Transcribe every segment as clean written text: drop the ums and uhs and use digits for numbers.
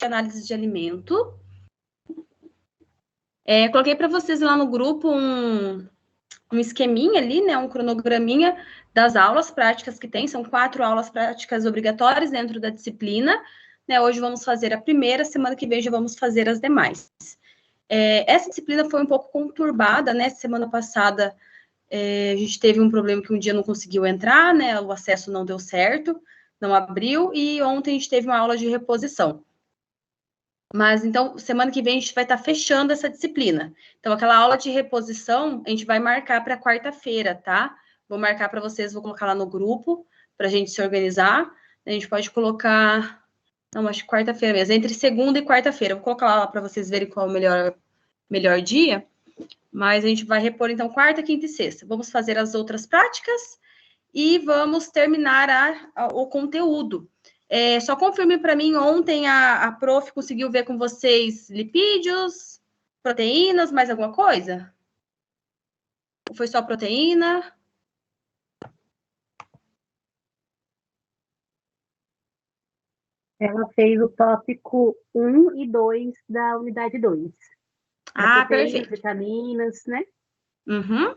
análise de alimento. Coloquei para vocês lá no grupo um esqueminha ali, né, um cronograminha das aulas práticas que tem. São 4 aulas práticas obrigatórias dentro da disciplina. Né, hoje vamos fazer a primeira, semana que vem já vamos fazer as demais. Essa disciplina foi um pouco conturbada, né? Semana passada a gente teve um problema que um dia não conseguiu entrar, né? O acesso não deu certo, não abriu, e ontem a gente teve uma aula de reposição. Mas, então, semana que vem a gente vai estar fechando essa disciplina. Então, aquela aula de reposição, a gente vai marcar para quarta-feira, tá? Vou marcar para vocês, vou colocar lá no grupo, para a gente se organizar. A gente pode colocar... Não, acho que quarta-feira mesmo, entre segunda e quarta-feira. Vou colocar lá para vocês verem qual é o melhor dia. Mas a gente vai repor, então, quarta, quinta e sexta. Vamos fazer as outras práticas e vamos terminar o conteúdo. Só confirme para mim, ontem a prof conseguiu ver com vocês lipídios, proteínas, mais alguma coisa? Ou foi só proteína? Ela fez o tópico 1 e 2 da unidade 2. Perfeito. Vitaminas, né? Uhum.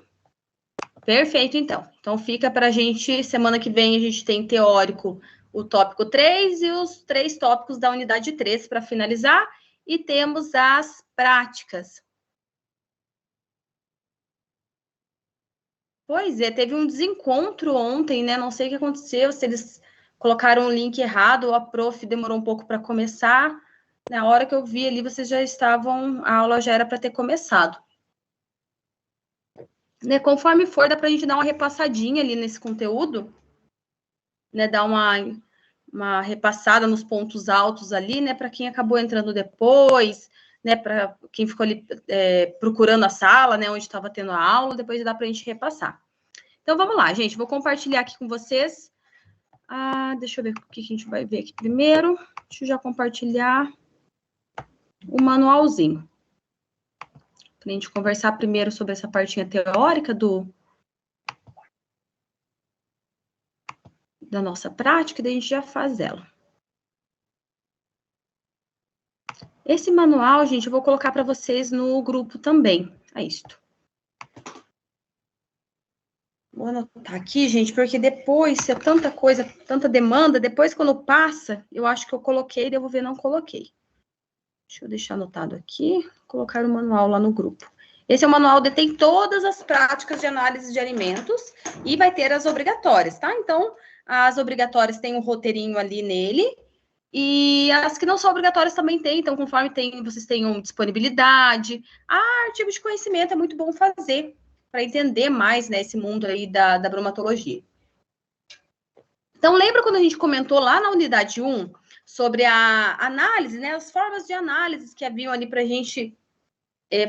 Perfeito, então. Então, fica para a gente, semana que vem, a gente tem teórico o tópico 3 e os 3 tópicos da unidade 3 para finalizar, e temos as práticas. Pois é, teve um desencontro ontem, né? Não sei o que aconteceu, se eles colocaram o link errado, ou a prof demorou um pouco para começar. Na hora que eu vi ali, vocês já estavam, a aula já era para ter começado. Né, conforme for, dá para a gente dar uma repassadinha ali nesse conteúdo, né? Dar uma repassada nos pontos altos ali, né? Para quem acabou entrando depois, né? Para quem ficou ali procurando a sala, né? Onde estava tendo a aula, depois dá para a gente repassar. Então, vamos lá, gente. Vou compartilhar aqui com vocês. Deixa eu ver o que a gente vai ver aqui primeiro. Deixa eu já compartilhar o manualzinho. Para a gente conversar primeiro sobre essa partinha teórica da nossa prática, e daí a gente já faz ela. Esse manual, gente, eu vou colocar para vocês no grupo também. É isto. Vou anotar aqui, gente, porque depois, se é tanta coisa, tanta demanda, depois quando passa, eu acho que eu coloquei, devo ver, não coloquei. Deixa eu deixar anotado aqui, colocar o manual lá no grupo. Esse é o manual, detém todas as práticas de análise de alimentos e vai ter as obrigatórias, tá? Então, as obrigatórias têm um roteirinho ali nele, e as que não são obrigatórias também tem, então, conforme vocês tenham disponibilidade. Artigo de conhecimento é muito bom fazer, para entender mais, né, esse mundo aí da bromatologia. Então, lembra quando a gente comentou lá na unidade 1 sobre a análise, né, as formas de análise que haviam ali para a gente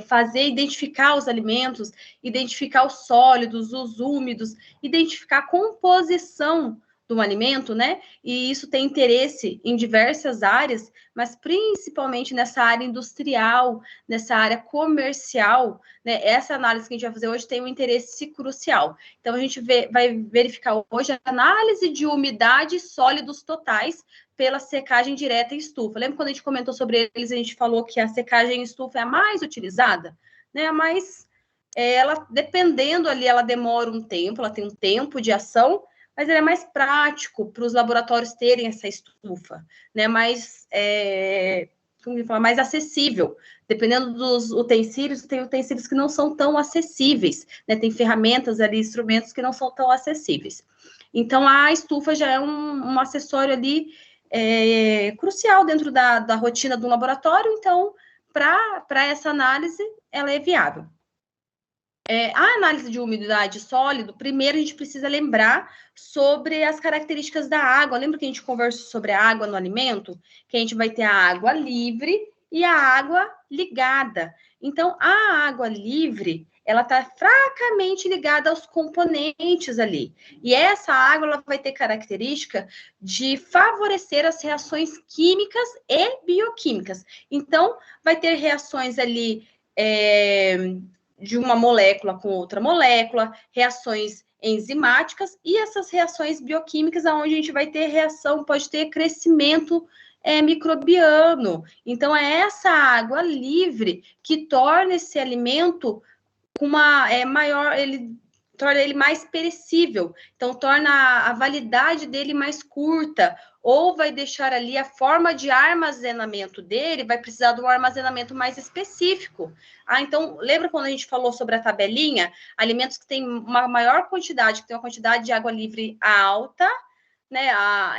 fazer, identificar os alimentos, identificar os sólidos, os úmidos, identificar a composição do alimento, né? E isso tem interesse em diversas áreas, mas principalmente nessa área industrial, nessa área comercial, né? Essa análise que a gente vai fazer hoje tem um interesse crucial. Então, a gente vai verificar hoje a análise de umidade e sólidos totais pela secagem direta em estufa. Lembra quando a gente comentou sobre eles, a gente falou que a secagem em estufa é a mais utilizada, né? Mas ela, dependendo ali, ela demora um tempo, ela tem um tempo de ação, mas ele é mais prático para os laboratórios terem essa estufa, né? Mais, como eu falar, mais acessível. Dependendo dos utensílios, tem utensílios que não são tão acessíveis, né? Tem ferramentas ali, instrumentos que não são tão acessíveis. Então, a estufa já é um acessório ali crucial dentro da rotina do laboratório, então, para essa análise, ela é viável. A análise de umidade sólido, primeiro a gente precisa lembrar sobre as características da água. Lembra que a gente conversou sobre a água no alimento? Que a gente vai ter a água livre e a água ligada. Então, a água livre, ela está fracamente ligada aos componentes ali. E essa água, ela vai ter característica de favorecer as reações químicas e bioquímicas. Então, vai ter reações ali de uma molécula com outra molécula, reações enzimáticas e essas reações bioquímicas, onde a gente vai ter reação, pode ter crescimento é microbiano. Então, é essa água livre que torna esse alimento com uma maior, ele torna ele mais perecível, então torna a validade dele mais curta, ou vai deixar ali a forma de armazenamento dele, vai precisar de um armazenamento mais específico. Então, lembra quando a gente falou sobre a tabelinha? Alimentos que têm uma maior quantidade, que tem uma quantidade de água livre alta, né?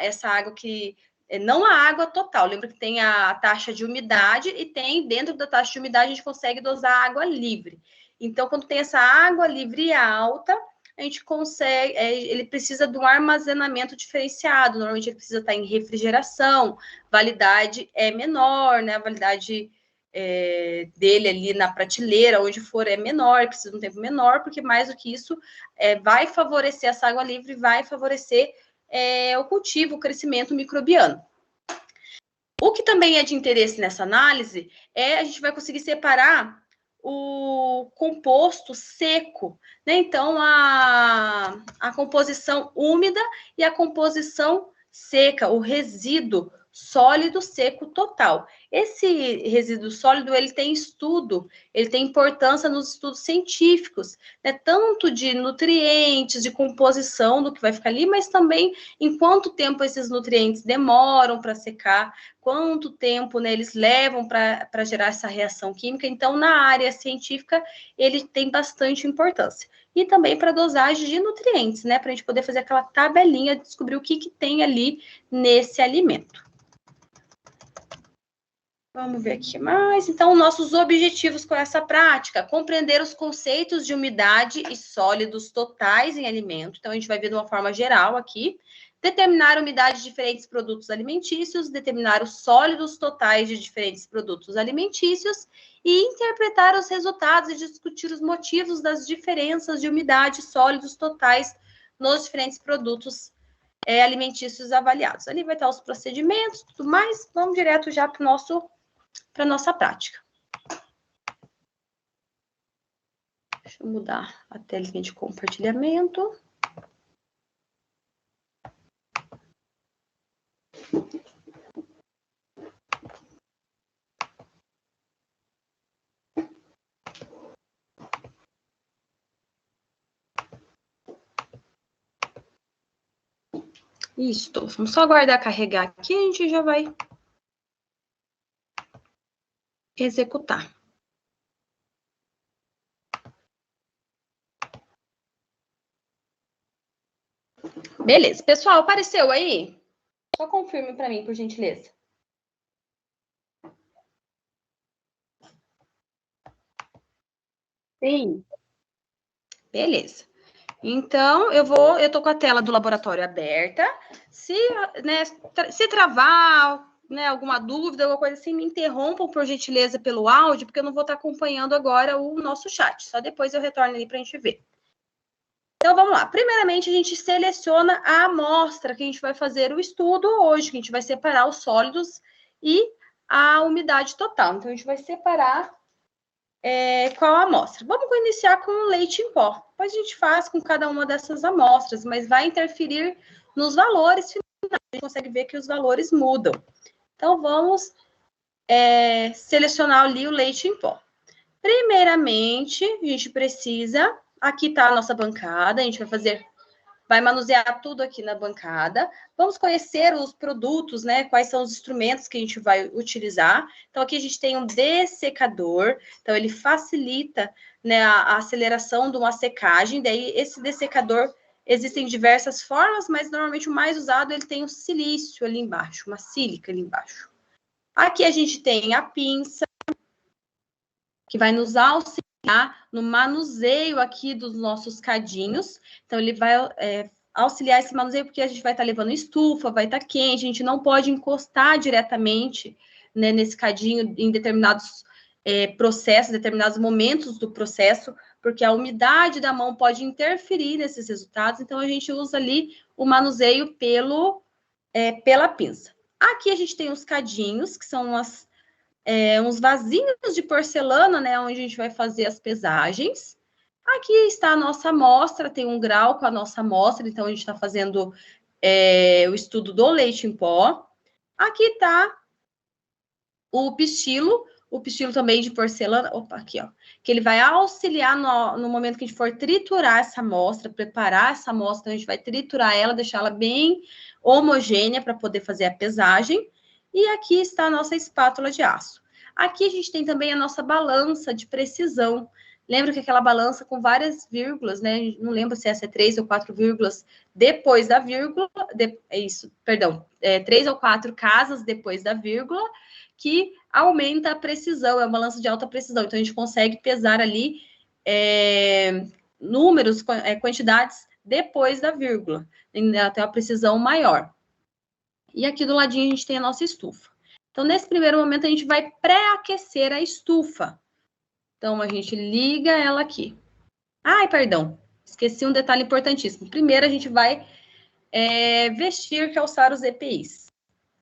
Essa água que não a água total, lembra que tem a taxa de umidade e tem, dentro da taxa de umidade, a gente consegue dosar água livre. Então, quando tem essa água livre alta, a gente consegue, ele precisa de um armazenamento diferenciado, normalmente ele precisa estar em refrigeração, validade é menor, né? A validade dele ali na prateleira, onde for, é menor, precisa de um tempo menor, porque mais do que isso, vai favorecer essa água livre, vai favorecer o cultivo, o crescimento microbiano. O que também é de interesse nessa análise a gente vai conseguir separar o composto seco, né? Então, a composição úmida e a composição seca, o resíduo sólido seco total. Esse resíduo sólido, ele tem estudo, ele tem importância nos estudos científicos, né? Tanto de nutrientes, de composição do que vai ficar ali, mas também em quanto tempo esses nutrientes demoram para secar, quanto tempo, né, eles levam para gerar essa reação química. Então, na área científica, ele tem bastante importância. E também para dosagem de nutrientes, né, para a gente poder fazer aquela tabelinha, descobrir o que tem ali nesse alimento. Vamos ver aqui mais. Então, nossos objetivos com essa prática: compreender os conceitos de umidade e sólidos totais em alimento. Então, a gente vai ver de uma forma geral aqui. Determinar a umidade de diferentes produtos alimentícios, determinar os sólidos totais de diferentes produtos alimentícios e interpretar os resultados e discutir os motivos das diferenças de umidade e sólidos totais nos diferentes produtos alimentícios avaliados. Ali vai estar os procedimentos, tudo mais. Vamos direto já para a nossa prática. Deixa eu mudar a telinha de compartilhamento. Isso, vamos só aguardar carregar aqui, a gente já vai executar. Beleza, pessoal, apareceu aí? Só confirme para mim, por gentileza. Sim. Beleza. Então, eu tô com a tela do laboratório aberta. Se travar, né, alguma dúvida, alguma coisa assim, me interrompam, por gentileza, pelo áudio, porque eu não vou estar acompanhando agora o nosso chat. Só depois eu retorno ali para a gente ver. Então, vamos lá. Primeiramente, a gente seleciona a amostra que a gente vai fazer o estudo hoje, que a gente vai separar os sólidos e a umidade total. Então, a gente vai separar qual a amostra. Vamos iniciar com o leite em pó. Depois a gente faz com cada uma dessas amostras, mas vai interferir nos valores finais. A gente consegue ver que os valores mudam. Então, vamos selecionar ali o leite em pó. Primeiramente, a gente precisa... Aqui está a nossa bancada, a gente vai manusear tudo aqui na bancada. Vamos conhecer os produtos, né? Quais são os instrumentos que a gente vai utilizar. Então, aqui a gente tem um dessecador. Então, ele facilita, né, a aceleração de uma secagem. Daí, esse dessecador, existem diversas formas, mas normalmente o mais usado, ele tem um silício ali embaixo, uma sílica ali embaixo. Aqui a gente tem a pinça, que vai nos auxiliar no manuseio aqui dos nossos cadinhos. Então, ele vai auxiliar esse manuseio, porque a gente vai estar levando estufa, vai estar quente, a gente não pode encostar diretamente, né, nesse cadinho em determinados processos, determinados momentos do processo, porque a umidade da mão pode interferir nesses resultados. Então, a gente usa ali o manuseio pela pinça. Aqui a gente tem os cadinhos, que são uns vasinhos de porcelana, né, onde a gente vai fazer as pesagens. Aqui está a nossa amostra, tem um grau com a nossa amostra, então a gente está fazendo o estudo do leite em pó. Aqui tá o pistilo também de porcelana, opa, aqui, ó, que ele vai auxiliar no momento que a gente for triturar essa amostra, preparar essa amostra, então a gente vai triturar ela, deixar ela bem homogênea para poder fazer a pesagem. E aqui está a nossa espátula de aço. Aqui a gente tem também a nossa balança de precisão. Lembra que aquela balança com várias vírgulas, né? Não lembro se essa é 3 ou 4 vírgulas depois da vírgula, é isso, perdão, 3 ou 4 casas depois da vírgula, que aumenta a precisão, é uma balança de alta precisão. Então, a gente consegue pesar ali números, quantidades depois da vírgula, até uma precisão maior. E aqui do ladinho a gente tem a nossa estufa. Então, nesse primeiro momento, a gente vai pré-aquecer a estufa. Então, a gente liga ela aqui. Ai, perdão, esqueci um detalhe importantíssimo. Primeiro, a gente vai vestir, calçar os EPIs.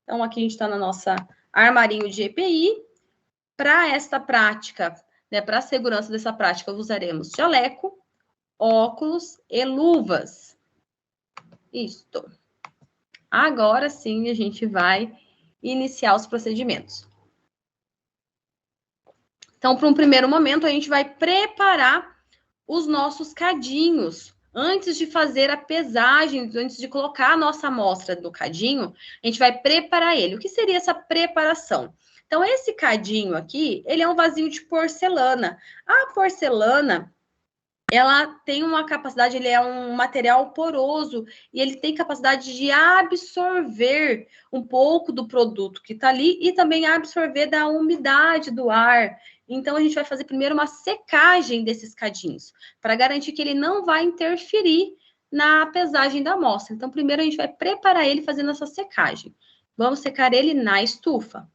Então, aqui a gente está na nossa armarinho de EPI. Para esta prática, né, para a segurança dessa prática, usaremos jaleco, óculos e luvas. Isto. Agora sim, a gente vai iniciar os procedimentos. Então, para um primeiro momento, a gente vai preparar os nossos cadinhos. Antes de fazer a pesagem, antes de colocar a nossa amostra no cadinho, a gente vai preparar ele. O que seria essa preparação? Então, esse cadinho aqui, ele é um vasinho de porcelana. A porcelana, ela tem uma capacidade, ele é um material poroso e ele tem capacidade de absorver um pouco do produto que está ali e também absorver da umidade do ar. Então, a gente vai fazer primeiro uma secagem desses cadinhos, para garantir que ele não vai interferir na pesagem da amostra. Então, primeiro a gente vai preparar ele fazendo essa secagem. Vamos secar ele na estufa.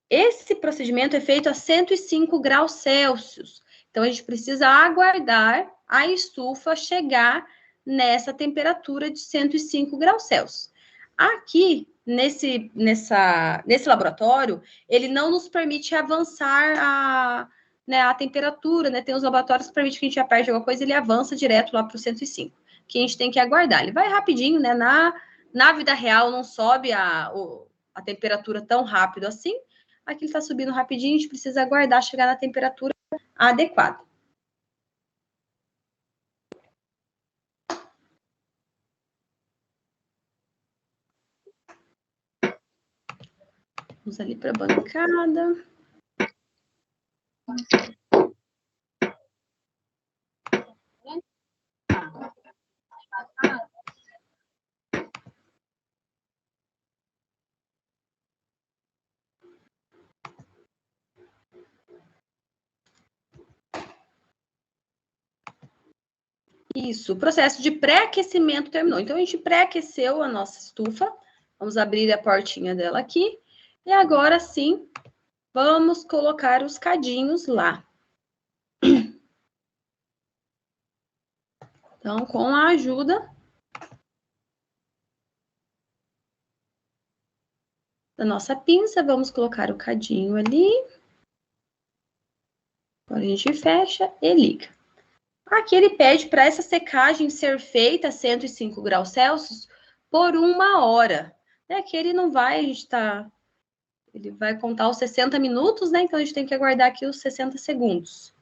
Esse procedimento é feito a 105 graus Celsius. Então, a gente precisa aguardar a estufa chegar nessa temperatura de 105 graus Celsius. Aqui, nesse laboratório, ele não nos permite avançar a temperatura, né? Tem os laboratórios que permitem que a gente aperte alguma coisa, ele avança direto lá para o 105, que a gente tem que aguardar. Ele vai rapidinho, né? Na vida real, não sobe a temperatura tão rápido assim. Aqui ele está subindo rapidinho, a gente precisa aguardar chegar na temperatura adequada. Vamos ali para a bancada. Isso, o processo de pré-aquecimento terminou. Então, a gente pré-aqueceu a nossa estufa. Vamos abrir a portinha dela aqui. E agora sim, vamos colocar os cadinhos lá. Então, com a ajuda da nossa pinça, vamos colocar o cadinho ali. Agora a gente fecha e liga. Aqui ele pede para essa secagem ser feita a 105 graus Celsius por 1 hora. Aqui ele não vai, ele vai contar os 60 minutos, né? Então, a gente tem que aguardar aqui os 60 segundos.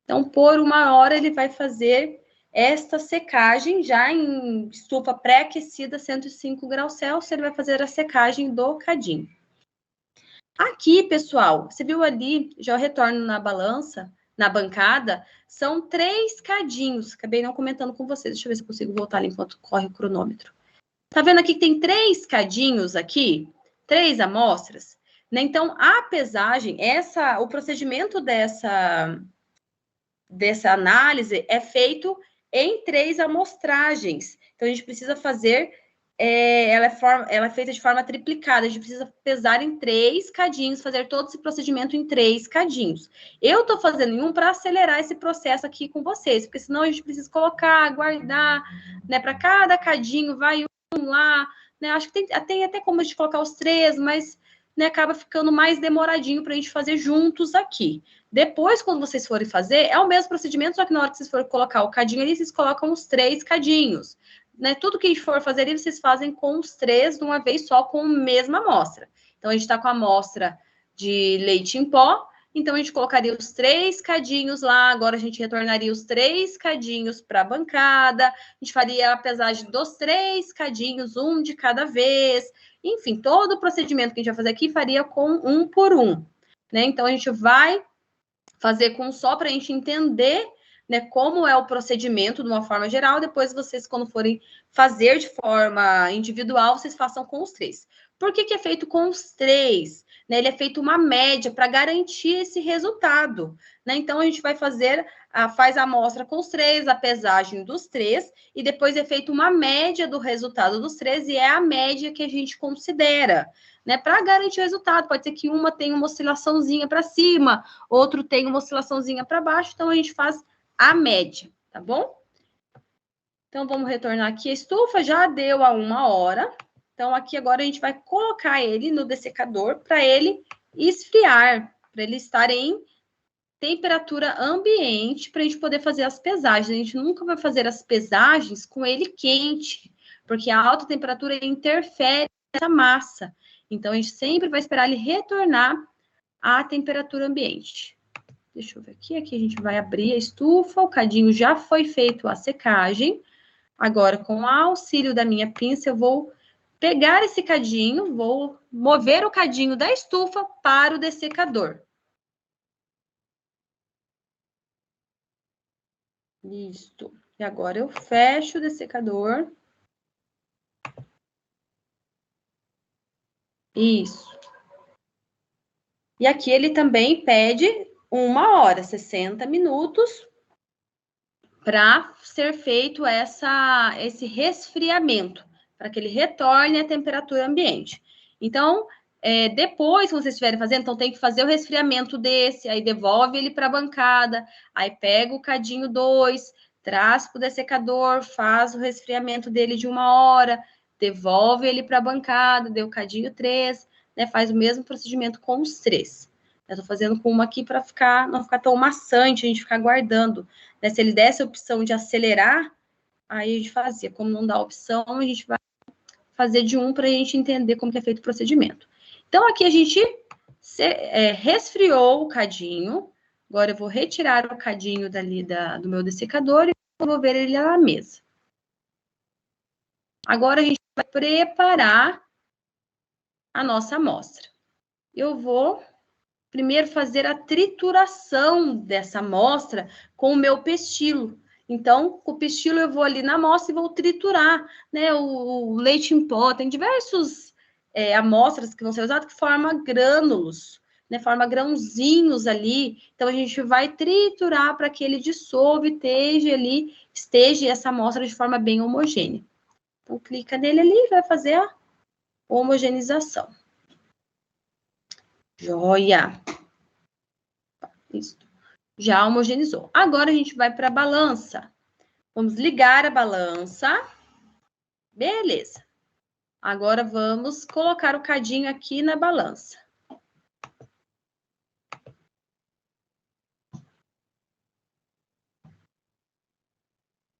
Então, por 1 hora, ele vai fazer esta secagem, já em estufa pré-aquecida, 105 graus Celsius, ele vai fazer a secagem do cadinho. Aqui, pessoal, você viu ali, já retorno na balança, na bancada, são 3 cadinhos. Acabei não comentando com vocês. Deixa eu ver se eu consigo voltar ali enquanto corre o cronômetro. Tá vendo aqui que tem 3 cadinhos aqui? 3 amostras? Né? Então, a pesagem, o procedimento dessa análise é feito em 3 amostragens. Então, a gente precisa fazer, ela é feita de forma triplicada, a gente precisa pesar em 3 cadinhos, fazer todo esse procedimento em 3 cadinhos. Eu estou fazendo em um para acelerar esse processo aqui com vocês, porque senão a gente precisa colocar, guardar, né, para cada cadinho, vai um lá, né, acho que tem até como a gente colocar os 3, mas, né, acaba ficando mais demoradinho para a gente fazer juntos aqui. Depois, quando vocês forem fazer, é o mesmo procedimento, só que na hora que vocês forem colocar o cadinho ali, vocês colocam os 3 cadinhos. né, tudo que a gente for fazer ali, vocês fazem com os 3 de uma vez só, com a mesma amostra. Então, a gente está com a amostra de leite em pó, então a gente colocaria os 3 cadinhos lá, agora a gente retornaria os 3 cadinhos para a bancada, a gente faria a pesagem dos 3 cadinhos, um de cada vez, enfim, todo o procedimento que a gente vai fazer aqui faria com um por um, né? Então, a gente vai fazer com só para a gente entender, né, como é o procedimento de uma forma geral, depois vocês, quando forem fazer de forma individual, vocês façam com os 3. Por que é feito com os 3? Né, ele é feito uma média para garantir esse resultado, né? Então, a gente vai fazer, faz a amostra com os 3, a pesagem dos 3, e depois é feita uma média do resultado dos 3, e é a média que a gente considera, né? Para garantir o resultado. Pode ser que uma tenha uma oscilaçãozinha para cima, outro tem uma oscilaçãozinha para baixo, então a gente faz a média, tá bom? Então, vamos retornar aqui. A estufa já deu a 1 hora. Então, aqui agora a gente vai colocar ele no dessecador para ele esfriar, para ele estar em temperatura ambiente, para a gente poder fazer as pesagens. A gente nunca vai fazer as pesagens com ele quente, porque a alta temperatura interfere nessa massa. Então, a gente sempre vai esperar ele retornar à temperatura ambiente. Deixa eu ver aqui. Aqui a gente vai abrir a estufa. O cadinho já foi feito a secagem. Agora, com o auxílio da minha pinça, eu vou pegar esse cadinho, vou mover o cadinho da estufa para o dessecador. Isto. E agora eu fecho o dessecador. Isso. E aqui ele também pede 1 hora, 60 minutos, para ser feito esse resfriamento, para que ele retorne à temperatura ambiente. Então, depois que vocês estiverem fazendo, então tem que fazer o resfriamento desse, aí devolve ele para a bancada, aí pega o cadinho 2, traz para o dessecador, faz o resfriamento dele de 1 hora, devolve ele para a bancada, deu o cadinho 3, né, faz o mesmo procedimento com os 3. Eu tô fazendo com uma aqui para não ficar tão maçante, a gente ficar guardando. Né? Se ele desse a opção de acelerar, aí a gente fazia. Como não dá a opção, a gente vai fazer de um para a gente entender como que é feito o procedimento. Então, aqui a gente resfriou o cadinho. Agora eu vou retirar o cadinho dali do meu dessecador e vou ver ele na mesa. Agora a gente vai preparar a nossa amostra. Eu vou primeiro fazer a trituração dessa amostra com o meu pestilo. Então, com o pestilo eu vou ali na amostra e vou triturar, né? O leite em pó, tem diversas amostras que vão ser usadas que formam grânulos, né? Forma grãozinhos ali. Então, a gente vai triturar para que ele dissolva e esteja essa amostra de forma bem homogênea. Então, clica nele ali e vai fazer a homogeneização. Joia! Isso. Já homogeneizou. Agora a gente vai para a balança. Vamos ligar a balança. Beleza. Agora vamos colocar o cadinho aqui na balança.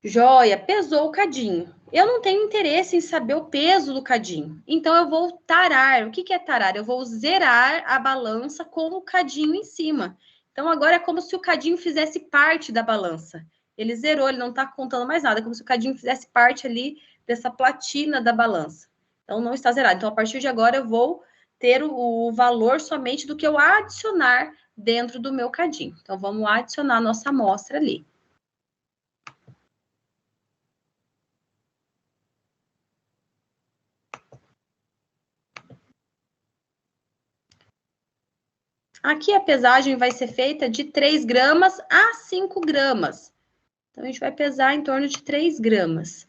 Joia, pesou o cadinho. Eu não tenho interesse em saber o peso do cadinho. Então, eu vou tarar. O que é tarar? Eu vou zerar a balança com o cadinho em cima. Então, agora é como se o cadinho fizesse parte da balança. Ele zerou, ele não está contando mais nada. É como se o cadinho fizesse parte ali dessa platina da balança. Então, não está zerado. Então, a partir de agora, eu vou ter o valor somente do que eu adicionar dentro do meu cadinho. Então, vamos adicionar a nossa amostra ali. Aqui a pesagem vai ser feita de 3 gramas a 5 gramas. Então, a gente vai pesar em torno de 3 gramas.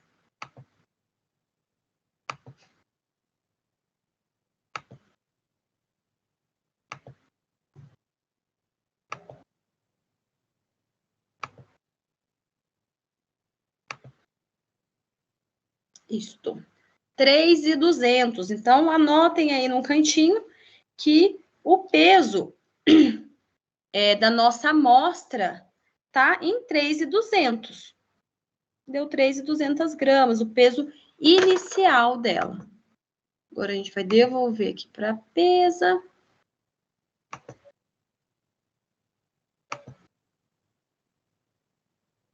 Isto. 3.200. Então, anotem aí no cantinho que o peso da nossa amostra tá em 3.200. deu 3.200 gramas, o peso inicial dela. Agora, a gente vai devolver aqui para a pesa.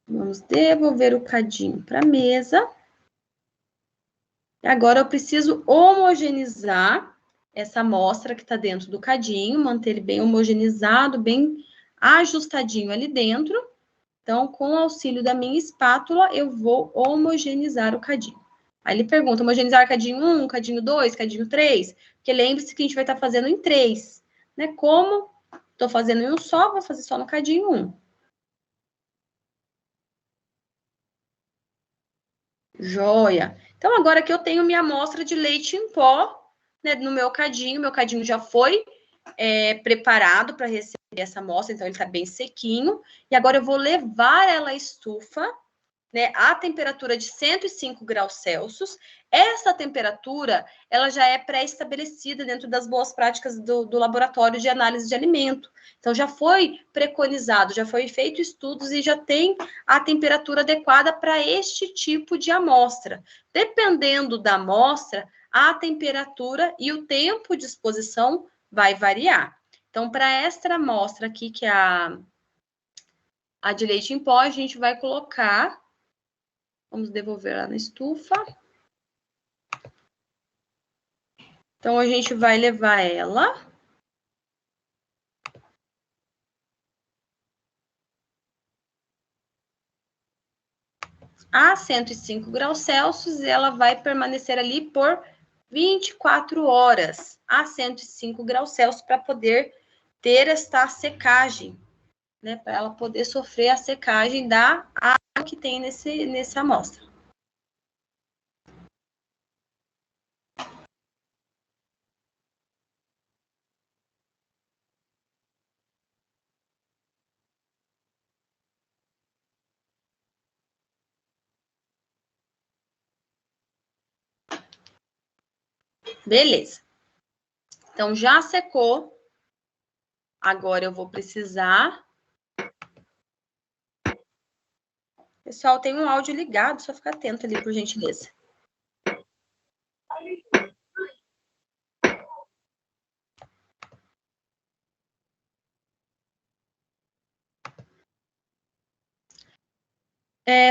Vamos devolver o cadinho para a mesa. Agora, eu preciso homogeneizar essa amostra que está dentro do cadinho, manter ele bem homogeneizado, bem ajustadinho ali dentro. Então, com o auxílio da minha espátula, eu vou homogeneizar o cadinho. Aí ele pergunta, homogeneizar cadinho 1, cadinho 2, cadinho 3? Porque lembre-se que a gente vai estar fazendo em 3. Né? Como estou fazendo em um só, vou fazer só no cadinho 1. Joia! Então, agora que eu tenho minha amostra de leite em pó, né, no meu cadinho já foi preparado para receber essa amostra, então ele está bem sequinho. E agora eu vou levar ela à estufa, né, a temperatura de 105 graus Celsius. Essa temperatura, ela já é pré-estabelecida dentro das boas práticas do laboratório de análise de alimento. Então, já foi preconizado, já foi feito estudos e já tem a temperatura adequada para este tipo de amostra. Dependendo da amostra, a temperatura e o tempo de exposição vai variar. Então, para esta amostra aqui, que é a de leite em pó, a gente vai colocar. Vamos devolver lá na estufa. Então, a gente vai levar ela. A 105 graus Celsius, e ela vai permanecer ali por 24 horas a 105 graus Celsius para poder ter esta secagem, né? Para ela poder sofrer a secagem da água que tem nessa amostra. Beleza. Então, já secou. Agora eu vou precisar. Pessoal, tem um áudio ligado, só ficar atento ali, por gentileza.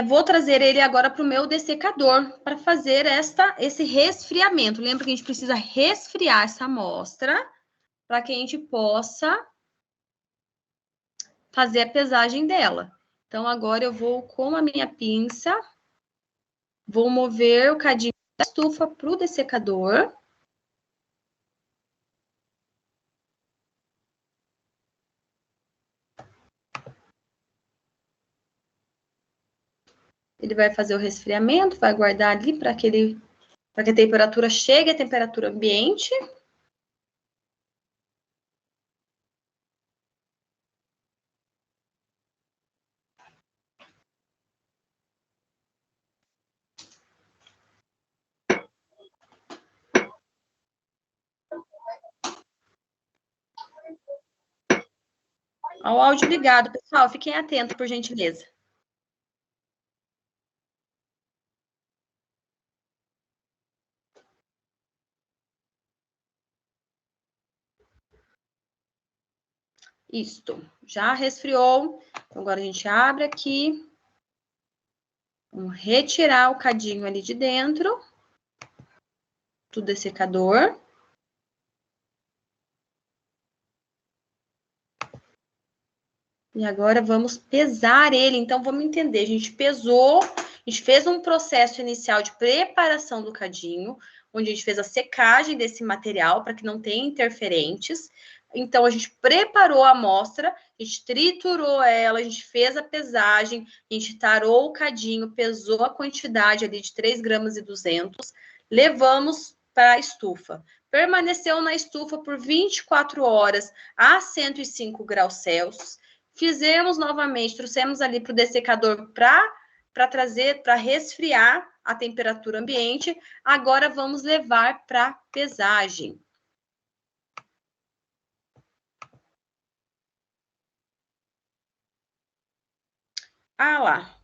Vou trazer ele agora para o meu dessecador para fazer esse resfriamento. Lembra que a gente precisa resfriar essa amostra para que a gente possa fazer a pesagem dela. Então, agora eu vou com a minha pinça, vou mover o cadinho da estufa para o dessecador. Ele vai fazer o resfriamento, vai guardar ali para que a temperatura chegue à temperatura ambiente. Ao áudio ligado, pessoal, fiquem atentos, por gentileza. Isto, já resfriou. Então, agora a gente abre aqui. Vamos retirar o cadinho ali de dentro do dessecador. E agora vamos pesar ele. Então, vamos entender. A gente pesou, a gente fez um processo inicial de preparação do cadinho, onde a gente fez a secagem desse material para que não tenha interferentes. Então, a gente preparou a amostra, a gente triturou ela, a gente fez a pesagem, a gente tarou o cadinho, pesou a quantidade ali de 3,2 gramas, levamos para a estufa. Permaneceu na estufa por 24 horas a 105 graus Celsius. Fizemos novamente, trouxemos ali para o dessecador para trazer, para resfriar a temperatura ambiente. Agora vamos levar para pesagem. Ah lá,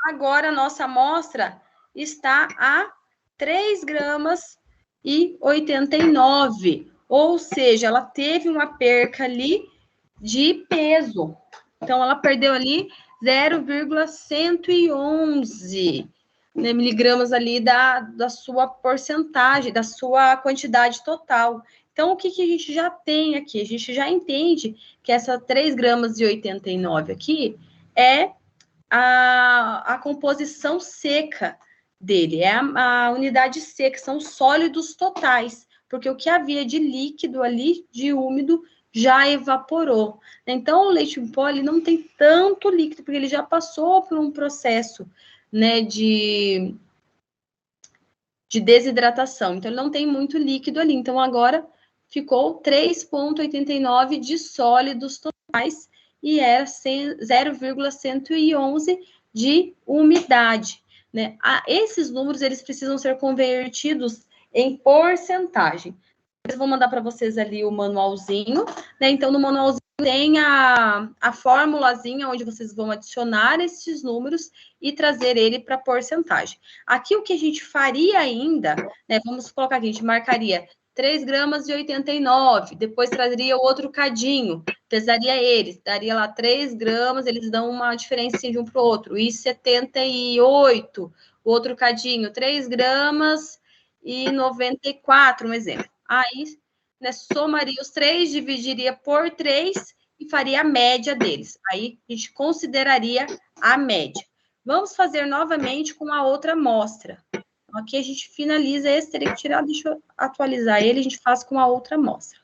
agora a nossa amostra está a 3 gramas e 89, ou seja, ela teve uma perca ali de peso. Então, ela perdeu ali 0,111, né, miligramas ali da sua porcentagem, da sua quantidade total. Então, o que, que a gente já tem aqui? A gente já entende que essa 3 gramas e 89 aqui é a composição seca dele, é a unidade seca, são sólidos totais, porque o que havia de líquido ali, de úmido, já evaporou. Então, o leite em pó ele não tem tanto líquido, porque ele já passou por um processo, né, de desidratação. Então, ele não tem muito líquido ali. Então, agora ficou 3,89 de sólidos totais e era 0,111 de umidade. Né? Esses números eles precisam ser convertidos em porcentagem. Eu vou mandar para vocês ali o manualzinho, né? Então, no manualzinho tem a formulazinha onde vocês vão adicionar esses números e trazer ele para porcentagem. Aqui, o que a gente faria ainda, né? Vamos colocar aqui, a gente marcaria 3 gramas e 89, depois trazeria o outro cadinho, pesaria eles, daria lá 3 gramas, eles dão uma diferença de um para o outro, e 78, o outro cadinho, 3 gramas e 94, um exemplo. Aí, né, somaria os três, dividiria por 3 e faria a média deles. Aí, a gente consideraria a média. Vamos fazer novamente com a outra amostra. Aqui a gente finaliza esse, teria que tirar, deixa eu atualizar ele, a gente faz com a outra amostra.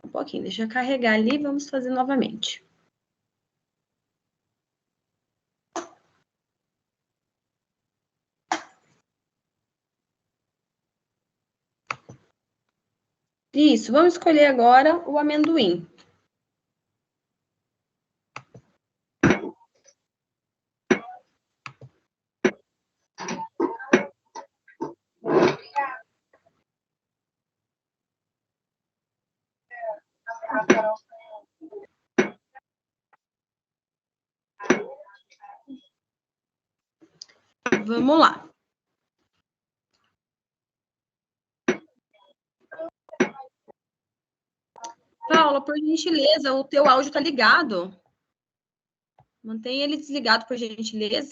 Um pouquinho, deixa eu carregar ali, vamos fazer novamente. Isso, vamos escolher agora o amendoim. Vamos lá. Paula, por gentileza, o teu áudio tá ligado. Mantém ele desligado, por gentileza.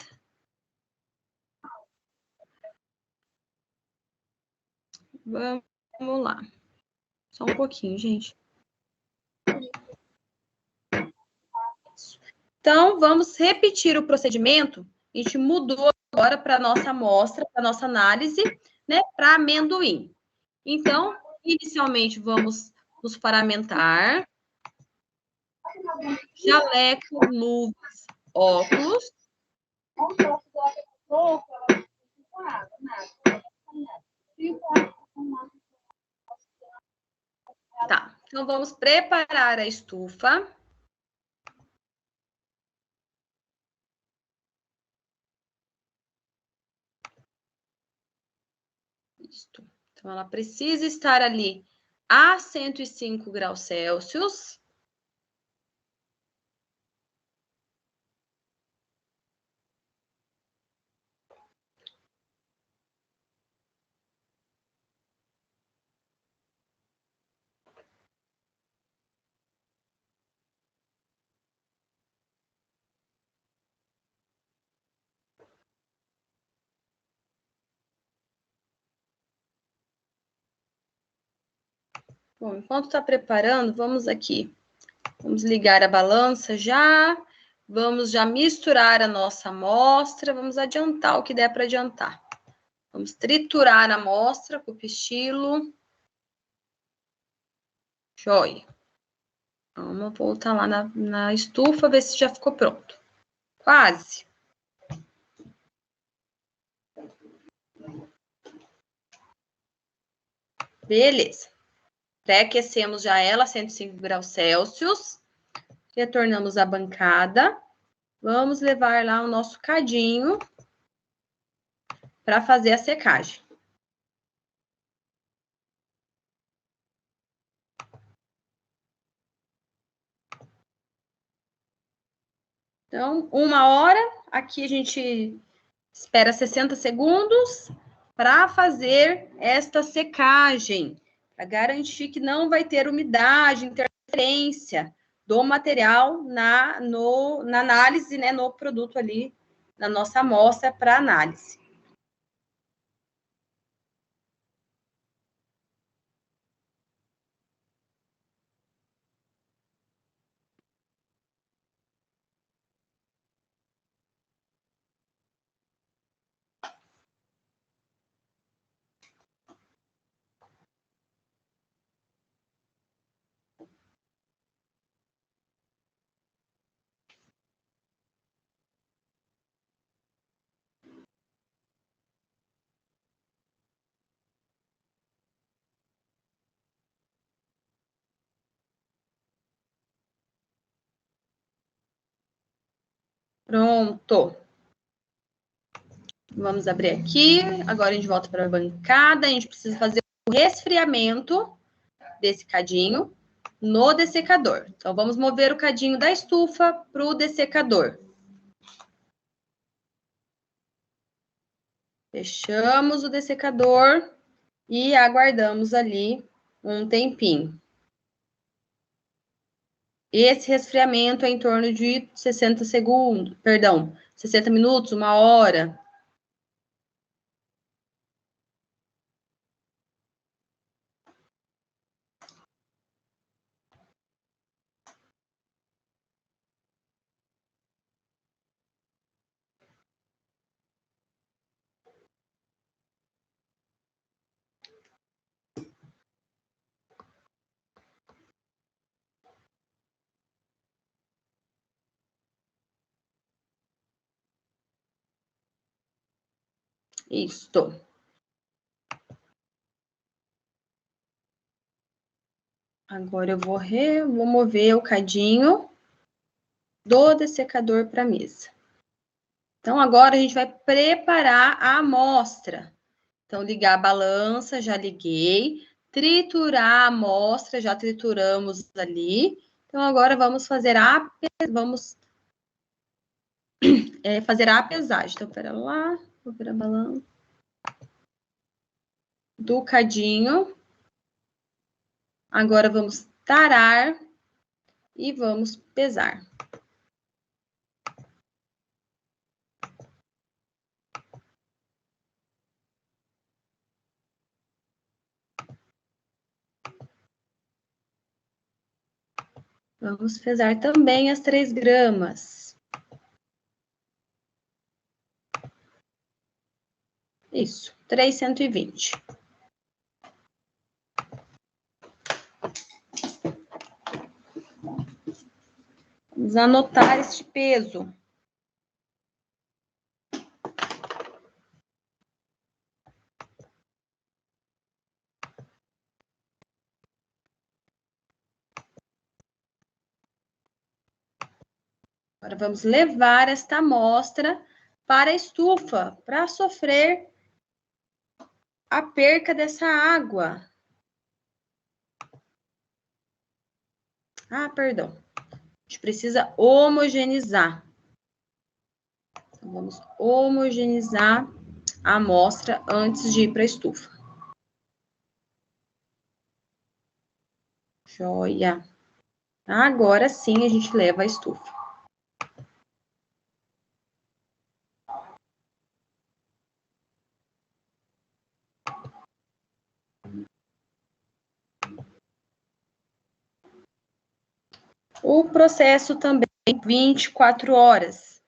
Vamos lá. Só um pouquinho, gente. Então, vamos repetir o procedimento. A gente mudou agora para a nossa amostra, para a nossa análise, né, para amendoim. Então, inicialmente, vamos nos paramentar. Jaleco, luvas, óculos. Tá, então vamos preparar a estufa. Isto. Então, ela precisa estar ali a 105 graus Celsius. Bom, enquanto está preparando, vamos aqui. Vamos ligar a balança já. Vamos já misturar a nossa amostra. Vamos adiantar o que der para adiantar. Vamos triturar a amostra com o pistilo. Joia. Vamos voltar lá na estufa, ver se já ficou pronto. Quase. Beleza. Pré-aquecemos já ela a 105 graus Celsius. Retornamos à bancada. Vamos levar lá o nosso cadinho para fazer a secagem. Então, 1 hora, aqui a gente espera 60 segundos para fazer esta secagem, para garantir que não vai ter umidade, interferência do material na análise, né, no produto ali, na nossa amostra para análise. Pronto. Vamos abrir aqui. Agora a gente volta para a bancada. A gente precisa fazer o resfriamento desse cadinho no dessecador. Então, vamos mover o cadinho da estufa para o dessecador. Fechamos o dessecador e aguardamos ali um tempinho. Esse resfriamento é em torno de 60 segundos, perdão, 60 minutos, 1 hora. Isto. Agora eu vou mover o cadinho do dessecador para a mesa. Então, agora a gente vai preparar a amostra. Então, ligar a balança, já liguei. Triturar a amostra, já trituramos ali. Então, agora vamos fazer fazer a pesagem. Então, pera lá, vou ver a balança. Do cadinho. Agora vamos tarar e vamos pesar. Vamos pesar também as 3 gramas. Isso, 320. Vamos anotar este peso. Agora vamos levar esta amostra para a estufa, para sofrer a perca dessa água. Ah, perdão. A gente precisa homogeneizar. Então, vamos homogeneizar a amostra antes de ir para a estufa. Joia. Agora sim a gente leva a estufa. O processo também 24 horas.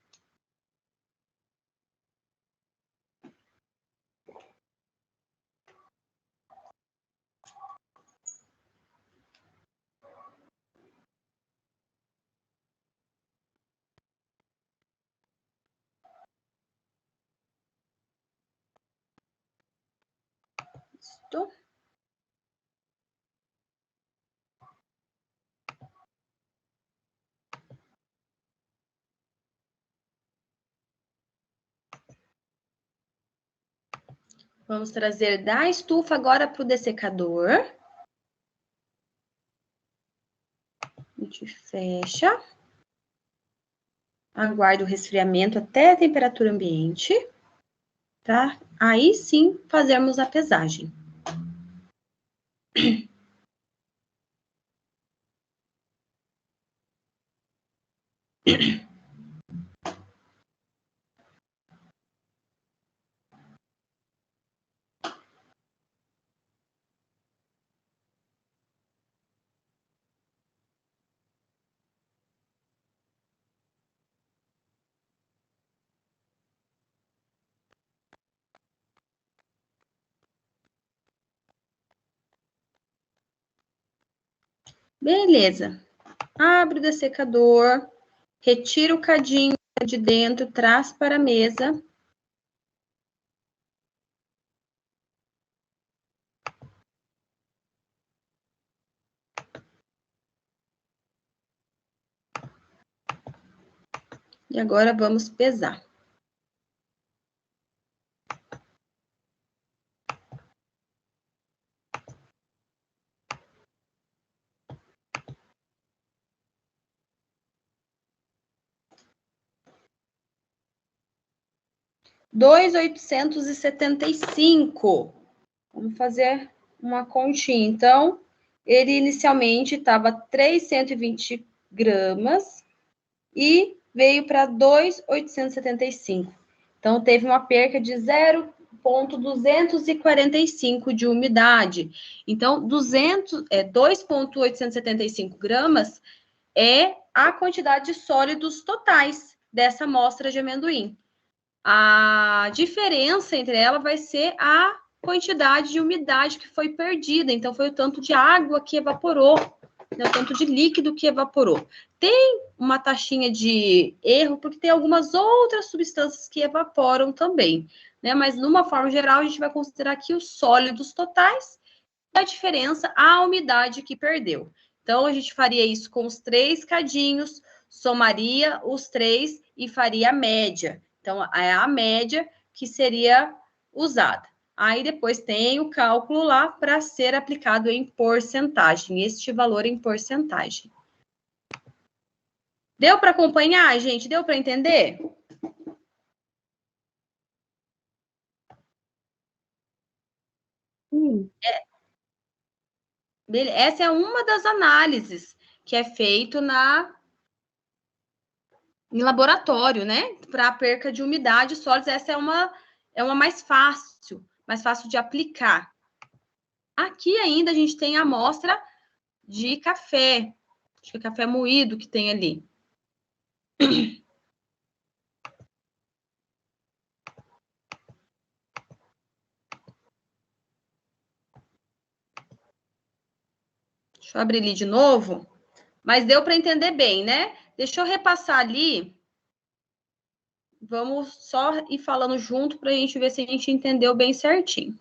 Vamos trazer da estufa agora para o dessecador. A gente fecha. Aguarda o resfriamento até a temperatura ambiente, tá? Aí sim fazermos a pesagem. Beleza. Abre o dessecador, retira o cadinho de dentro, traz para a mesa. E agora vamos pesar. R$ 2.875. Vamos fazer uma continha. Então, ele inicialmente estava 320 gramas e veio para 2.875. Então, teve uma perca de 0,245 de umidade. Então, 2.875 gramas é a quantidade de sólidos totais dessa amostra de amendoim. A diferença entre ela vai ser a quantidade de umidade que foi perdida. Então, foi o tanto de água que evaporou, né, o tanto de líquido que evaporou. Tem uma taxinha de erro, porque tem algumas outras substâncias que evaporam também, né? Mas, numa forma geral, a gente vai considerar aqui os sólidos totais e a diferença, a umidade que perdeu. Então, a gente faria isso com os 3 cadinhos, somaria os 3 e faria a média. Então, é a média que seria usada. Aí, depois tem o cálculo lá para ser aplicado em porcentagem, este valor em porcentagem. Deu para acompanhar, gente? Deu para entender? Sim. Essa é uma das análises que é feito em laboratório, né? Para perca de umidade sólidos, essa é uma mais fácil de aplicar. Aqui ainda a gente tem a amostra de café. Acho que é café moído que tem ali. Deixa eu abrir ali de novo. Mas deu para entender bem, né? Deixa eu repassar ali. Vamos só ir falando junto para a gente ver se a gente entendeu bem certinho.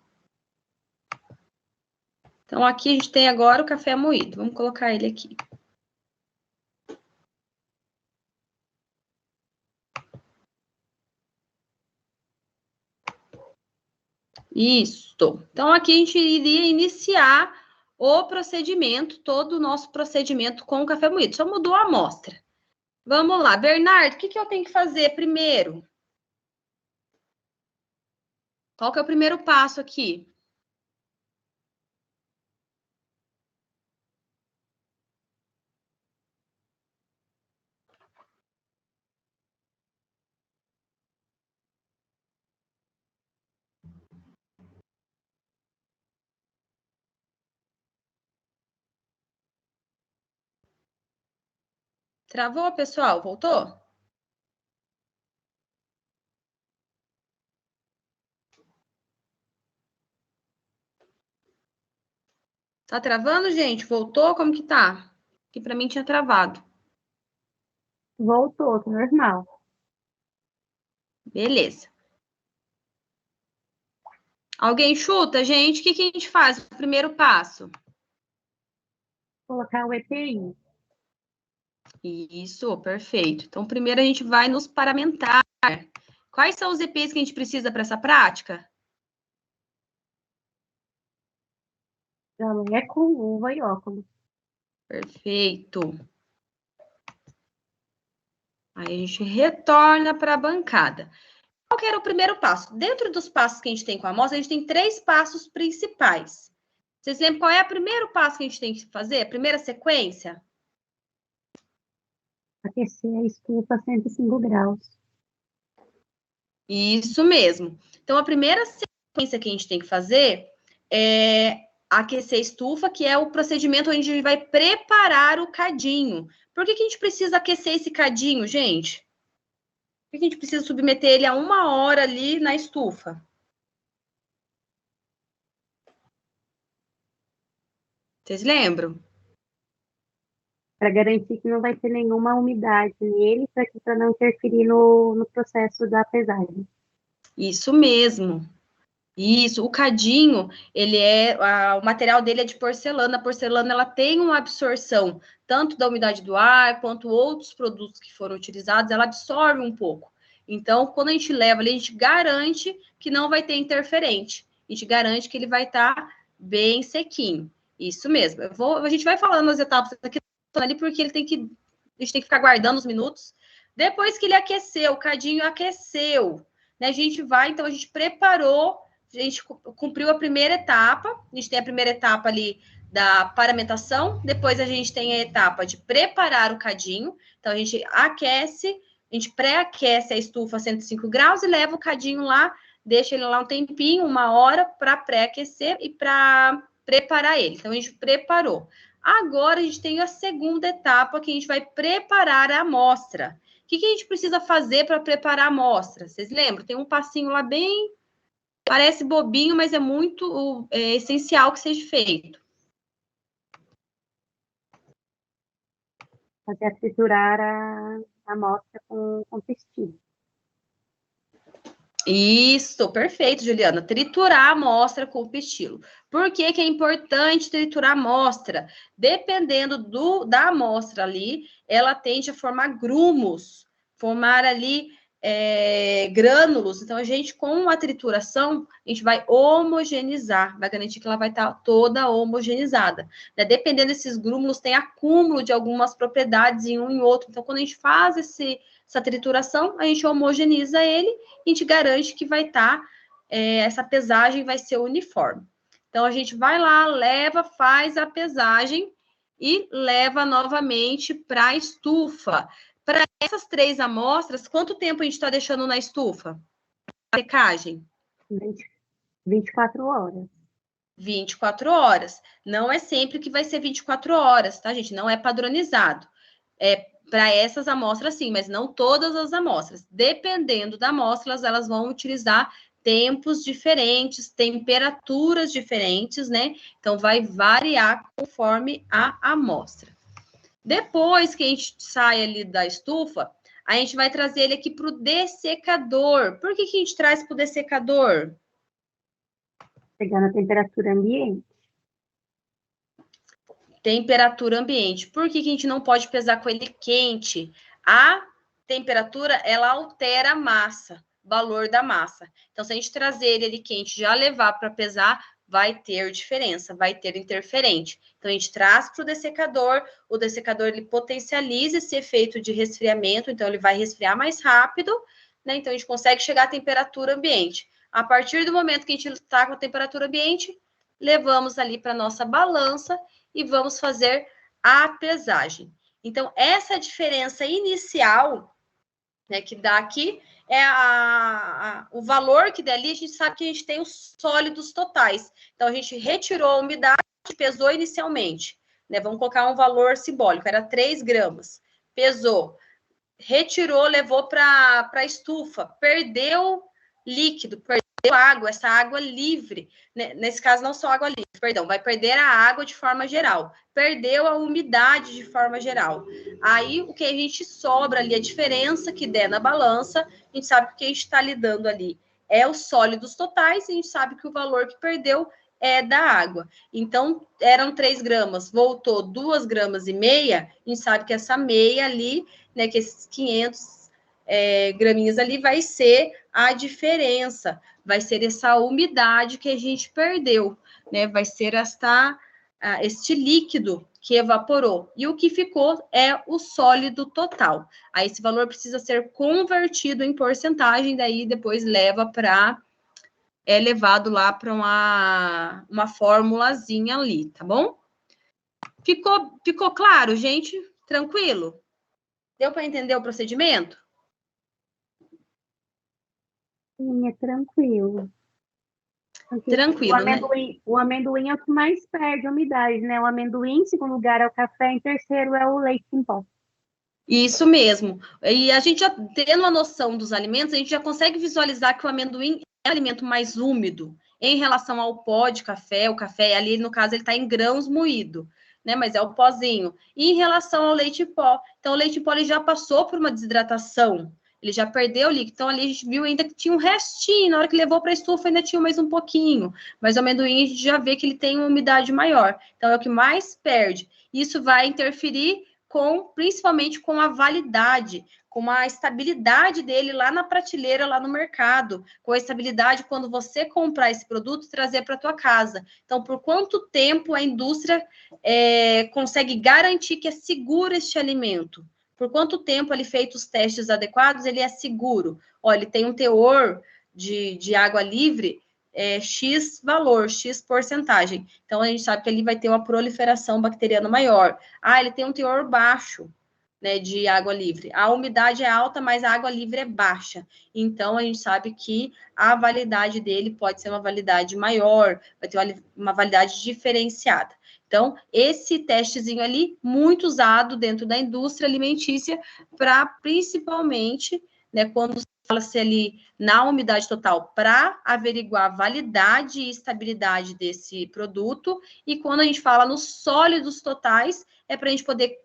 Então, aqui a gente tem agora o café moído. Vamos colocar ele aqui. Isso. Então, aqui a gente iria iniciar o procedimento, todo o nosso procedimento com o café moído. Só mudou a amostra. Vamos lá. Bernardo, o que eu tenho que fazer primeiro? Qual que é o primeiro passo aqui? Travou, pessoal? Voltou? Tá travando, gente? Voltou? Como que tá? Que para mim tinha travado. Voltou, tá normal. Beleza. Alguém chuta, gente? O que a gente faz? O primeiro passo. Colocar o EPI. Isso, perfeito. Então, primeiro a gente vai nos paramentar. Quais são os EPIs que a gente precisa para essa prática? Jaleco, luva e óculos. Perfeito. Aí a gente retorna para a bancada. Qual que era o primeiro passo? Dentro dos passos que a gente tem com a amostra, a gente tem 3 passos principais. Vocês lembram qual é o primeiro passo que a gente tem que fazer? A primeira sequência? Aquecer a estufa a 105 graus. Isso mesmo. Então, a primeira sequência que a gente tem que fazer é aquecer a estufa, que é o procedimento onde a gente vai preparar o cadinho. Por que a gente precisa aquecer esse cadinho, gente? Por que a gente precisa submeter ele a 1 hora ali na estufa? Vocês lembram? Para garantir que não vai ter nenhuma umidade nele, para não interferir no processo da pesagem. Isso mesmo. Isso, o cadinho, o material dele é de porcelana. A porcelana, ela tem uma absorção, tanto da umidade do ar, quanto outros produtos que foram utilizados, ela absorve um pouco. Então, quando a gente leva ali, a gente garante que não vai ter interferente. A gente garante que ele vai estar bem sequinho. Isso mesmo. A gente vai falando as etapas aqui ali, porque a gente tem que ficar guardando os minutos. Depois que ele aqueceu, o cadinho aqueceu, né? A gente preparou, a gente cumpriu a primeira etapa. A gente tem a primeira etapa ali da paramentação, depois a gente tem a etapa de preparar o cadinho. Então, a gente pré-aquece a estufa a 105 graus e leva o cadinho lá, deixa ele lá um tempinho, 1 hora, para pré-aquecer e para preparar ele. Então, a gente preparou. Agora, a gente tem a segunda etapa, que a gente vai preparar a amostra. O que a gente precisa fazer para preparar a amostra? Vocês lembram? Tem um passinho lá bem... Parece bobinho, mas é muito essencial que seja feito. Fazer triturar a amostra com pestilho. Isso, perfeito, Juliana. Triturar a amostra com o pistilo. Por que que é importante triturar a amostra? Dependendo da amostra ali, ela tende a formar grumos, formar ali grânulos. Então, a gente, com a trituração, a gente vai homogeneizar, vai garantir que ela vai estar toda homogeneizada. Né? Dependendo desses grânulos, tem acúmulo de algumas propriedades em um e outro. Então, quando a gente faz essa trituração, a gente homogeneiza ele, a gente garante que vai estar, essa pesagem vai ser uniforme. Então, a gente vai lá, leva, faz a pesagem e leva novamente para a estufa. Para essas 3 amostras, quanto tempo a gente está deixando na estufa? A secagem? 24 horas. 24 horas. Não é sempre que vai ser 24 horas, tá, gente? Não é padronizado. Para essas amostras, sim, mas não todas as amostras. Dependendo da amostra, elas vão utilizar tempos diferentes, temperaturas diferentes, né? Então, vai variar conforme a amostra. Depois que a gente sai ali da estufa, a gente vai trazer ele aqui para o dessecador. Por que a gente traz para o dessecador? Pegar na temperatura ambiente. Temperatura ambiente. Por que a gente não pode pesar com ele quente? A temperatura, ela altera a massa, o valor da massa. Então, se a gente trazer ele quente e já levar para pesar, vai ter diferença, vai ter interferente. Então, a gente traz para o dessecador ele potencializa esse efeito de resfriamento, então ele vai resfriar mais rápido, né? Então, a gente consegue chegar à temperatura ambiente. A partir do momento que a gente está com a temperatura ambiente, levamos ali para a nossa balança e vamos fazer a pesagem. Então, essa diferença inicial, né, que dá aqui, é o valor que dá ali, a gente sabe que a gente tem os sólidos totais. Então, a gente retirou a umidade que pesou inicialmente. Né? Vamos colocar um valor simbólico, era 3 gramas. Pesou, retirou, levou para a estufa, perdeu líquido, perdeu água, essa água livre, né? Nesse caso não só água livre, perdão, vai perder a água de forma geral, perdeu a umidade de forma geral. Aí o que a gente sobra ali, a diferença que der na balança, a gente sabe que a gente está lidando ali é os sólidos totais, e a gente sabe que o valor que perdeu é da água. Então, eram 3 gramas, voltou 2,5 gramas, a gente sabe que essa meia ali, né, que esses 500 graminhas ali vai ser a diferença, vai ser essa umidade que a gente perdeu, né, vai ser este líquido que evaporou. E o que ficou é o sólido total. Aí esse valor precisa ser convertido em porcentagem, daí depois leva levado lá para uma formulazinha ali, tá bom? Ficou claro, gente? Tranquilo? Deu para entender o procedimento? Sim, é tranquilo. Porque Tranquilo, né? o amendoim é o que mais perde umidade, né? O amendoim, em segundo lugar, é o café, em terceiro é o leite em pó. Isso mesmo. E a gente já tendo a noção dos alimentos, a gente já consegue visualizar que o amendoim é um alimento mais úmido em relação ao pó de café. O café ali, no caso, ele está em grãos moído, né? Mas é o pozinho. E em relação ao leite em pó, então o leite em pó ele já passou por uma desidratação, ele já perdeu o líquido. Então ali a gente viu ainda que tinha um restinho, na hora que levou para a estufa ainda tinha mais um pouquinho. Mas o amendoim a gente já vê que ele tem uma umidade maior. Então é o que mais perde. Isso vai interferir principalmente com a validade, com a estabilidade dele lá na prateleira, lá no mercado, com a estabilidade quando você comprar esse produto e trazer para a tua casa. Então, por quanto tempo a indústria consegue garantir que é seguro este alimento? Por quanto tempo ele feito os testes adequados, ele é seguro? Olha, ele tem um teor de água livre X valor, X porcentagem. Então, a gente sabe que ele vai ter uma proliferação bacteriana maior. Ele tem um teor baixo, né, de água livre. A umidade é alta, mas a água livre é baixa. Então, a gente sabe que a validade dele pode ser uma validade maior, vai ter uma validade diferenciada. Então, esse testezinho ali, muito usado dentro da indústria alimentícia, para principalmente, né, quando fala-se ali na umidade total, para averiguar a validade e estabilidade desse produto, e quando a gente fala nos sólidos totais, é para a gente poder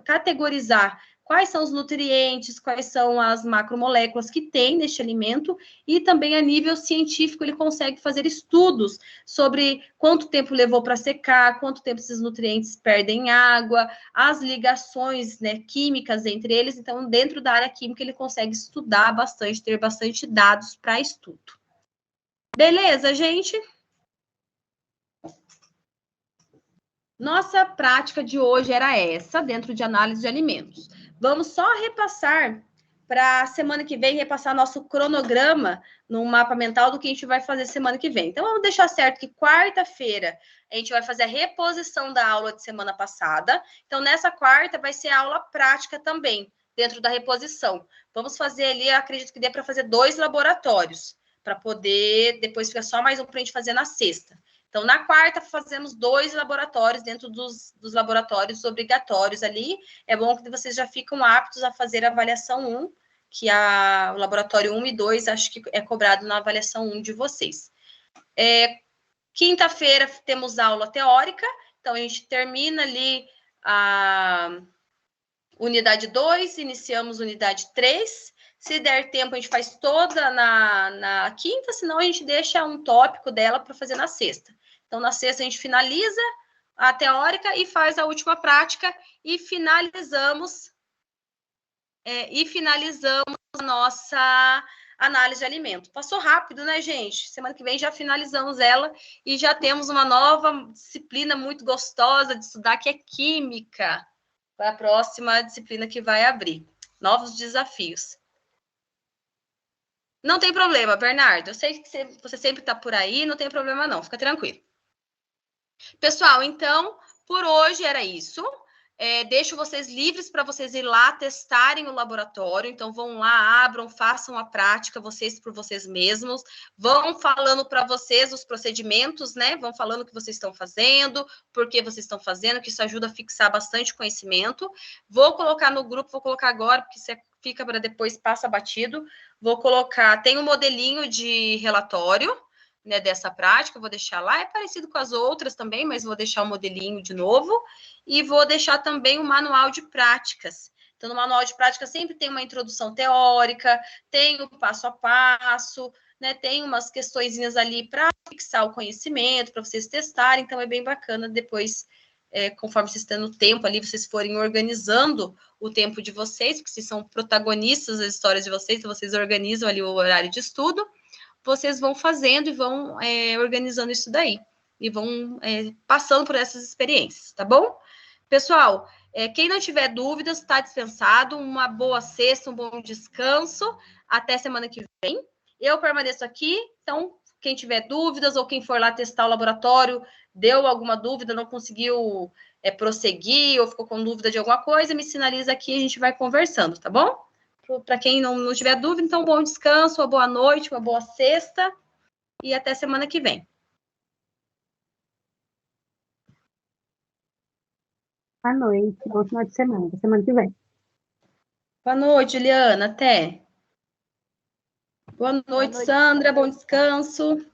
categorizar quais são os nutrientes, quais são as macromoléculas que tem neste alimento, e também a nível científico ele consegue fazer estudos sobre quanto tempo levou para secar, quanto tempo esses nutrientes perdem água, as ligações, né, químicas entre eles. Então, dentro da área química, ele consegue estudar bastante, ter bastante dados para estudo. Beleza, gente? Nossa prática de hoje era essa, dentro de análise de alimentos. Vamos só repassar para a semana que vem, repassar nosso cronograma no mapa mental do que a gente vai fazer semana que vem. Então, vamos deixar certo que quarta-feira a gente vai fazer a reposição da aula de semana passada. Então, nessa quarta vai ser aula prática também, dentro da reposição. Vamos fazer ali, acredito que dê para fazer 2 laboratórios, para poder, depois fica só mais um para a gente fazer na sexta. Então, na quarta, fazemos 2 laboratórios dentro dos laboratórios obrigatórios ali. É bom que vocês já ficam aptos a fazer a avaliação 1, que o laboratório 1 e 2, acho que é cobrado na avaliação 1 de vocês. Quinta-feira, temos aula teórica. Então, a gente termina ali a unidade 2, iniciamos unidade 3. Se der tempo, a gente faz toda na quinta, senão a gente deixa um tópico dela para fazer na sexta. Então, na sexta, a gente finaliza a teórica e faz a última prática e finalizamos a nossa análise de alimento. Passou rápido, né, gente? Semana que vem já finalizamos ela e já temos uma nova disciplina muito gostosa de estudar, que é Química, para a próxima disciplina que vai abrir. Novos desafios. Não tem problema, Bernardo. Eu sei que você sempre está por aí, não tem problema não, fica tranquilo. Pessoal, então, por hoje era isso. Deixo vocês livres para vocês ir lá testarem o laboratório. Então, vão lá, abram, façam a prática, vocês por vocês mesmos. Vão falando para vocês os procedimentos, né? Vão falando o que vocês estão fazendo, por que vocês estão fazendo, que isso ajuda a fixar bastante conhecimento. Vou colocar no grupo, vou colocar agora, porque você fica para depois, passa batido. Vou colocar, tem um modelinho de relatório, né, dessa prática, vou deixar lá, é parecido com as outras também, mas vou deixar o modelinho de novo, e vou deixar também o manual de práticas. Então, no manual de práticas sempre tem uma introdução teórica, tem o passo a passo, né? Tem umas questõezinhas ali para fixar o conhecimento, para vocês testarem, então é bem bacana depois, conforme vocês tendo tempo ali, vocês forem organizando o tempo de vocês, porque vocês são protagonistas das histórias de vocês, então vocês organizam ali o horário de estudo, vocês vão fazendo e vão organizando isso daí, e vão passando por essas experiências, tá bom? Pessoal, quem não tiver dúvidas, está dispensado, uma boa sexta, um bom descanso, até semana que vem. Eu permaneço aqui, então, quem tiver dúvidas ou quem for lá testar o laboratório, deu alguma dúvida, não conseguiu prosseguir ou ficou com dúvida de alguma coisa, me sinaliza aqui e a gente vai conversando, tá bom? Para quem não tiver dúvida, então, bom descanso, uma boa noite, uma boa sexta e até semana que vem. Boa noite, bom final de semana, até semana que vem. Boa noite, Juliana, até. Boa noite, Sandra, bom descanso.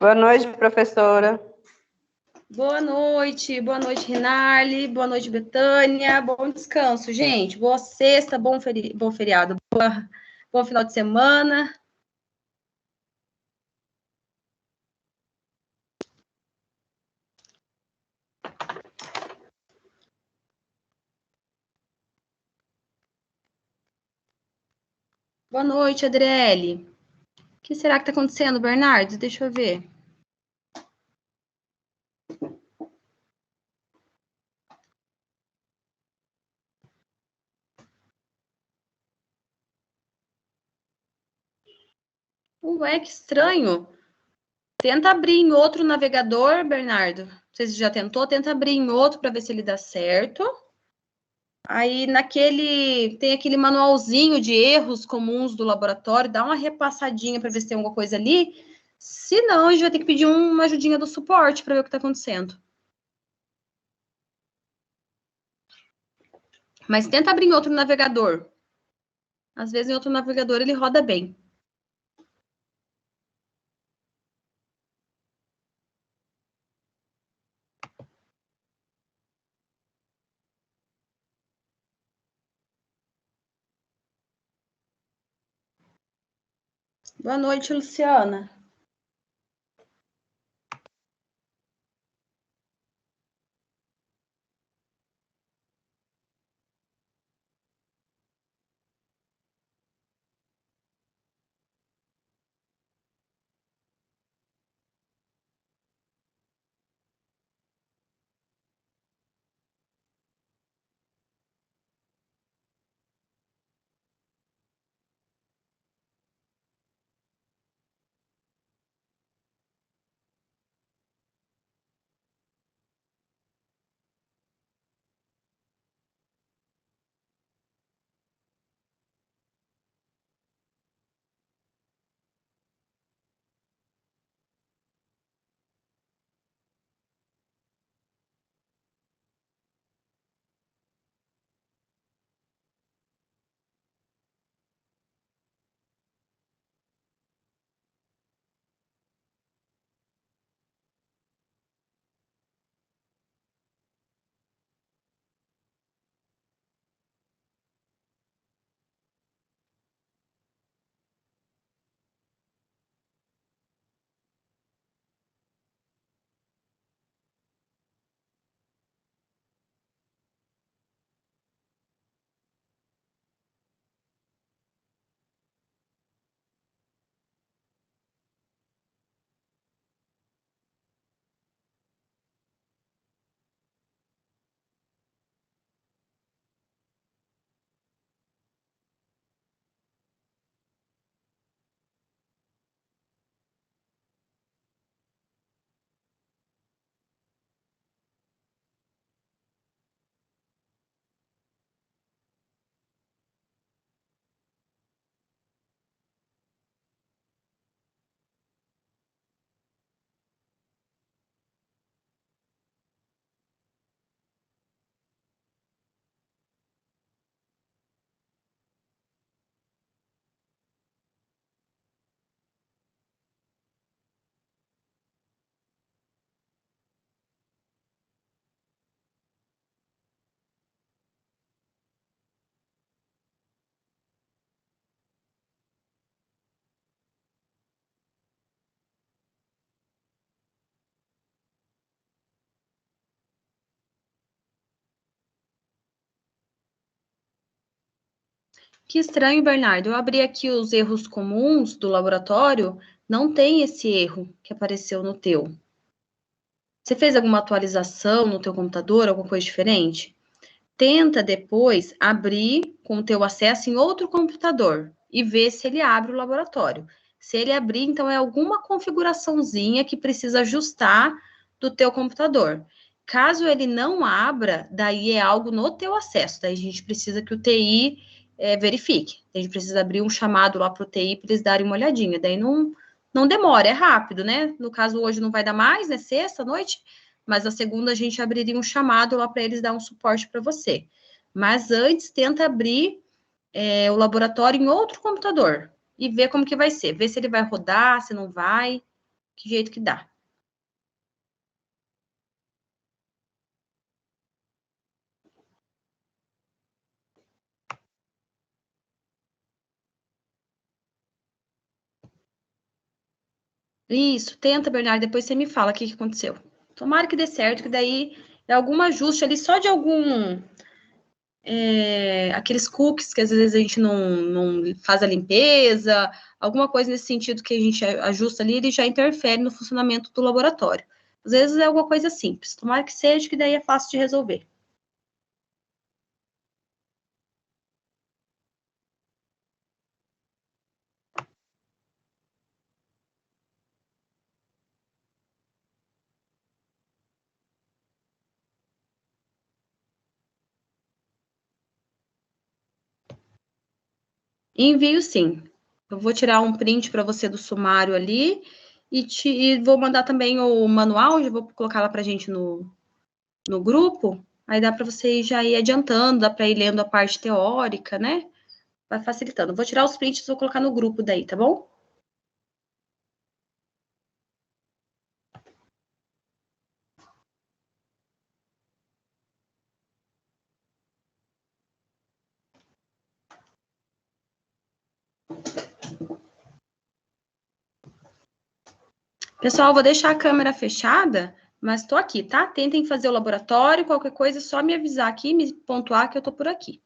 Boa noite, professora. Boa noite, Rinaldi, boa noite, Betânia, bom descanso, gente, boa sexta, bom feriado, bom final de semana. Boa noite, Adriele. O que será que está acontecendo, Bernardo? Deixa eu ver. Ué, que estranho. Tenta abrir em outro navegador, Bernardo. Não sei se já tentou, tenta abrir em outro para ver se ele dá certo. Aí tem aquele manualzinho de erros comuns do laboratório, dá uma repassadinha para ver se tem alguma coisa ali. Se não, a gente vai ter que pedir uma ajudinha do suporte para ver o que está acontecendo. Mas tenta abrir em outro navegador. Às vezes em outro navegador ele roda bem. Boa noite, Luciana. Que estranho, Bernardo. Eu abri aqui os erros comuns do laboratório, não tem esse erro que apareceu no teu. Você fez alguma atualização no teu computador, alguma coisa diferente? Tenta depois abrir com o teu acesso em outro computador e ver se ele abre o laboratório. Se ele abrir, então é alguma configuraçãozinha que precisa ajustar do teu computador. Caso ele não abra, daí é algo no teu acesso. Daí a gente precisa que o TI verifique. A gente precisa abrir um chamado lá para o TI para eles darem uma olhadinha. Daí não demora, é rápido, né? No caso, hoje não vai dar mais, né? Sexta noite, mas na segunda a gente abriria um chamado lá para eles dar um suporte para você. Mas antes, tenta abrir o laboratório em outro computador e ver como que vai ser. Ver se ele vai rodar, se não vai, que jeito que dá. Isso, tenta, Bernardo, depois você me fala o que aconteceu. Tomara que dê certo, que daí é algum ajuste ali, só de algum... aqueles cookies que às vezes a gente não faz a limpeza, alguma coisa nesse sentido que a gente ajusta ali, ele já interfere no funcionamento do laboratório. Às vezes é alguma coisa simples. Tomara que seja, que daí é fácil de resolver. Envio sim. Eu vou tirar um print para você do sumário ali e vou mandar também o manual, já vou colocar lá para a gente no grupo. Aí dá para você já ir adiantando, dá para ir lendo a parte teórica, né? Vai facilitando. Vou tirar os prints e vou colocar no grupo daí, tá bom? Pessoal, vou deixar a câmera fechada, mas estou aqui, tá? Tentem fazer o laboratório, qualquer coisa, é só me avisar aqui, me pontuar que eu estou por aqui.